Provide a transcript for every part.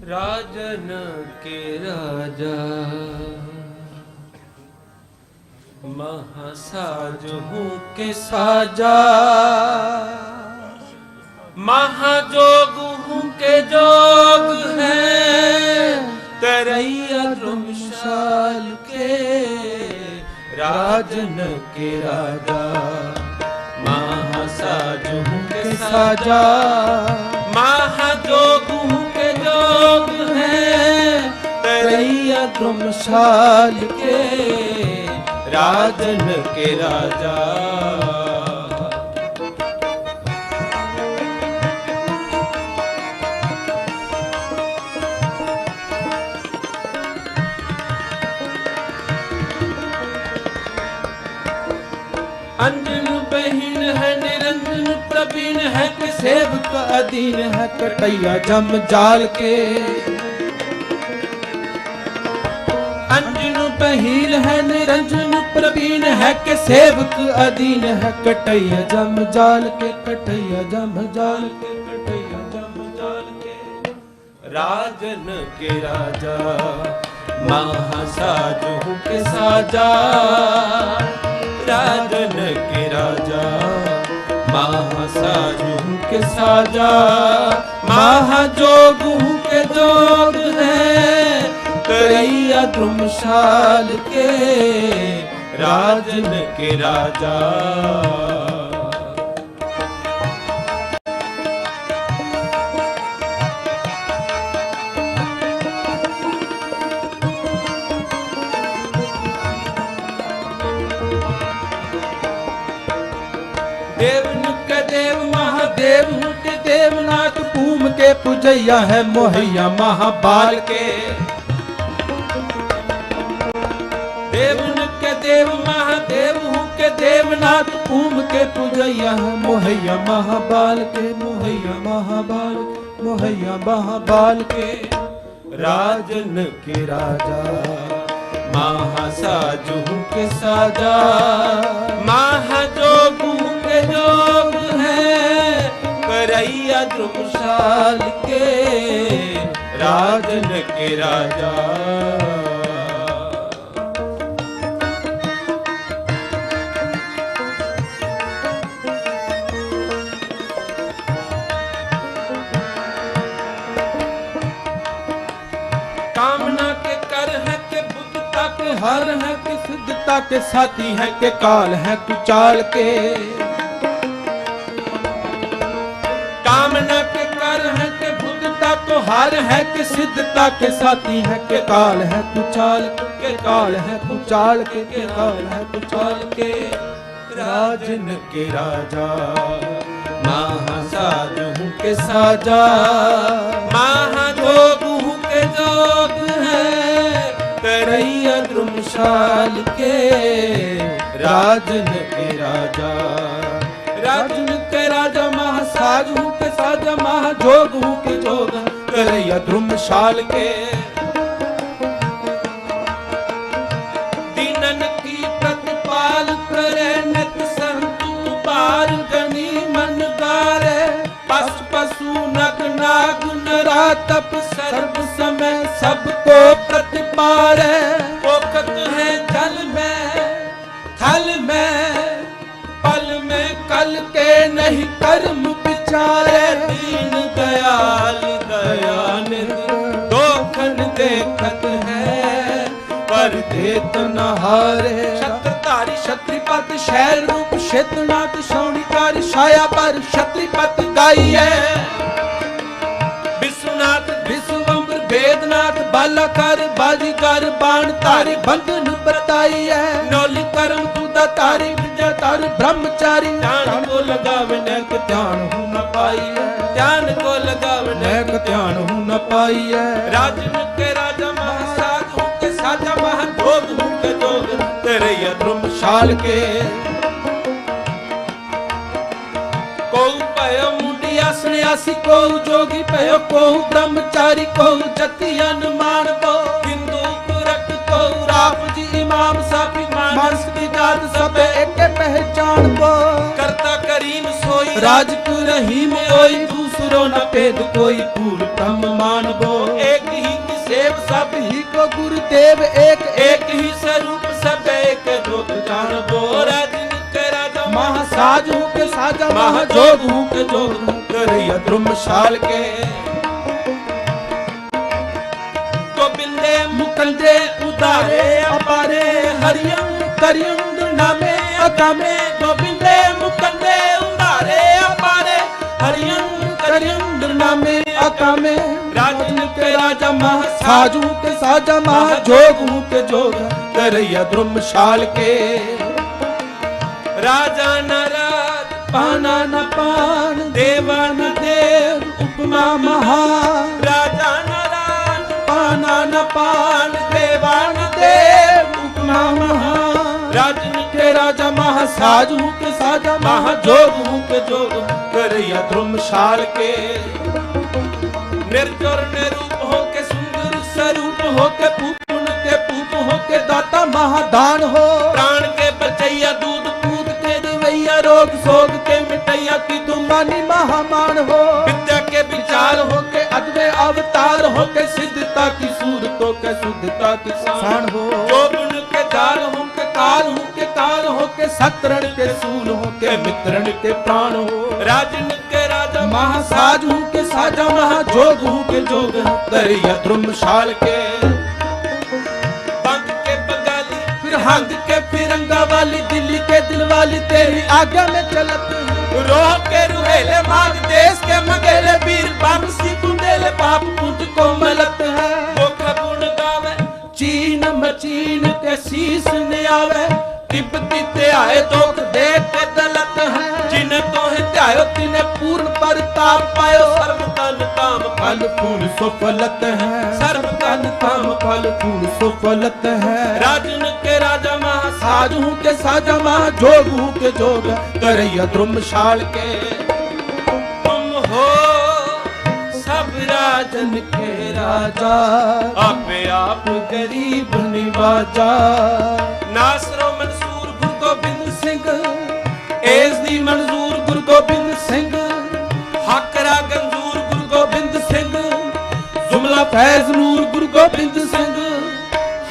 राजन के राजा महासाज हूँ के साजा, महाजोग हूँ के जोग है, तरैया धर्मशाल के राजन के राजा। महासाज हूँ के साजा, महाजोग हूँ के जोग है, तरैया धर्मशाल के राजन के राजा। अंजन बहीन है निरंजन प्रवीण है, कि सेवक अधीन है कटैया जम जाल के। अंजन बहीन है निरंजन प्रवीण है, कि सेवक अधीन है कटैया जम जाल के, कटैया जम जाल के, कटैया जम जाल के राजन के राजा। महासाज हूँ के साजा, राजन के राजा। महासाज हूँ के साजा, महाजोग हूँ के जोग है, तरैया धर्मशाल के राजन के राजा। देवन के देव महादेव के देवनाथ, पूम के पुजैया है मोहैया महाबाल के। देवन के देव महादेव के देवनाथ, पूम के पुजैया है मोहैया महाबाल के, मोहैया महाबाल, मोहैया महाबाल के राजन के राजा। महासाज हूँ के साजा, महाजोग हूँ के जोग है, करैया धर्मशाल के राजन के राजा। कामना के कर है के बुद्धता के हर है, के सिद्धता के साथी है, के काल है कुचाल के। कामना के कर है के बुद्धता को हार है, के सिद्धता के साथी है, के काल है कुचाल के, काल है कुचाल के, काल है कुचाल के राजन के राजा। महासाज हूँ के साजा, महाजोग हूँ के जोग है, करैया धर्मशाल के राजन के राजा। राजन के राजा महासाज हूँ के साजा, महाजोग हूँ के जोग, करैया धर्मशाल के। दीनन की प्रतिपाल करे, नित संतु पार गनी मन गारे, पशु पशु नग नाग नरातप, सर्व समय सबको प्रतिपारे। पोखत है जल में थल में, पल में कल के नहीं कर्म विचारे। दीन दयाल दयानिध दोखन देखत है, पर देत न हारे। छत्रधारी क्षत्रिपति शैल रूप क्षेत्रनाथ, शौनिकारी छाया पर क्षत्रिपति गाई है। विश्वनाथ विश्वम्बर वेदनाथ, बालाकार बाजीकार बाण तारी, बंधन बताई है। नौली कर्म तुदा तारी, विद्या तारी ब्रह्मचारी, ध्यान को लगावे नेक ध्यान हूँ न पाई है, ध्यान को लगावे नेक ध्यान हूँ न पाई है। राजन के राजा महासाज हूँ के साजा, महाजोग हूँ के जोग, तरैया धर्मशाल के। सन्यासी को जोगी पयो, को ब्रह्मचारी को जतियन मानबो, हिंदू तुरक को राप जी इमाम साफी, मानस की जात सब एक पहचान बो। करता करीम सोई राज रहीम, कोई दूसरो न पेद कोई पूर्ण ब्रह्म मानबो। एक सब ही को गुरुदेव एक एक ही स्वरूप सब एक जोग जानबो राजन के राजा महासाज हूँ के साजा महाजोग हूँ के जोग करैया द्रुमशाल के गोविंदे मुकुंदे उदारे अपारे हरियम करियम नामे अकामे गोविंदे मुकुंदे उदारे अपारे हरियम करियम नामे अकामे राजन के राजा महासाजू के साजा महाजोग हूँ के जोग करैया द्रुमशाल के राजा न राज पाना न पान देवा न देव उपमा महान राजा न राज पाना न पान देवा न देव उपमा महान राजन के राजा महासाज हूँ के साजा महाजोग हूँ के जोग करैया द्रुमशाल के निर्जर निरूप हो के सुंदर स्वरूप हो के पूपन के पूप हो के दाता महादान हो प्राण के बचैया दूध पूत के दिवैया रोग सोग के मिटैया की तुमानी महामान हो विद्या के विचार हो के अद्वै अवतार हो के सिद्धता की सूरतों के शुद्धता की शान हो जोगुण के दार हो के काल हो के काल हो के सतरण के सूल हो के मित्रण के प्राण हो राजन के राजा महासाज हूँ के साजा महाजोग हूँ के जोग करैया द्रुमशाल के बंग के बंगाली फिर हंग के फिरंगा वाली दिल्ली के दिल वाली तेरी आज्ञा में चलत रोह के रुहेले माग देश के मगेले वीर बामसी कुंडेले पाप पुंज को मलत है वो खगुण गावे चीन मचीन के शीश ने आवे तिब्बती ते आए दोख देख के दलत है जिन्हें तो है त्यायो तिन्हें पूर्ण परताप पायो सर्व तन काम फल फूल सुफलत है सर्व तन काम फल फूल सुफलत है राजन के राजा महासाज हूँ के साजा महाजोग हूँ के जोग करैया द्रुमशाल के तुम हो सब राजन के राजा आपे आप गरीब निवाजा नासरो मंसूर गुरु गोबिंद सिंह एस दी मंजूर गुरु गोबिंद सिंह हकरा गंजूर गुरु गोबिंद सिंह जुमला फैज नूर गुरु गोबिंद सिंह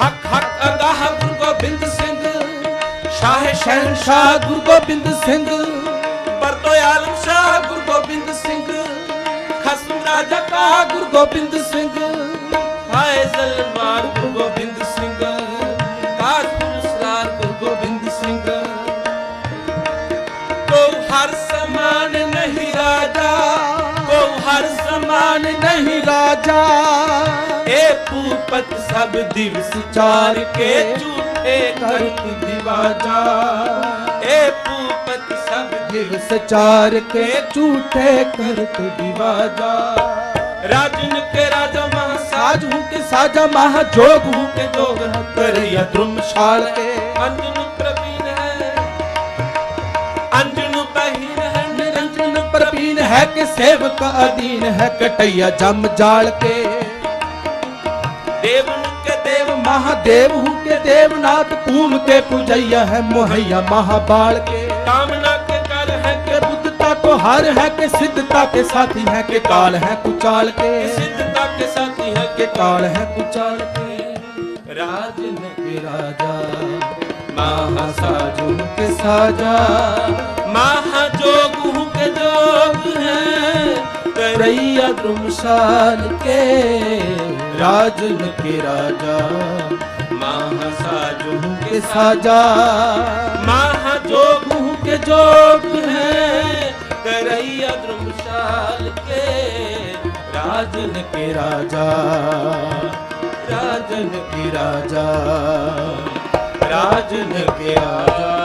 हक हक अगाह गुरु गोबिंद सिंह शाह शहनशाह गुरु गोबिंद सिंह बरतो आलम शाह गुरु गोबिंद सिंह खसम राजा का गुरु गोबिंद सिंह हाय जलवार गुरु गोबिंद सिंह काजपुर सरार गुरु गोबिंद सिंह को हर समान नहीं राजा को हर समान नहीं राजा ए पूपत सब दिवस चार के झूठे करत दिवाजा ए पूपत सब दिवस चार के झूठे करत दिवाजा राजन के राजा महासाज हूँ के साजा महाजोग हूँ के जोग करैया द्रुमशाल के अंजन प्रवीण है अंजन बहीन है निरंजन प्रवीण है के सेवक अधीन है कटैया जम जाल के देवन के देव महादेव हूँ के देवनाथ पूम के पूजैया है मोहैया महाबाल के कामना के कर है के बुद्धता को हार है के सिद्धता के साथी है के काल है कुचाल के सिद्धता के साथी है के काल है कुचाल के राजन के राजा महासाजू के साजा महाजोग हूँ के जोग है करैया द्रुमशाल के राजन के राजा महासाजू के साजा महाजोग हूँ के जोग है करैया द्रुमशाल के राजन के राजा राजन के राजा राजन के राजा।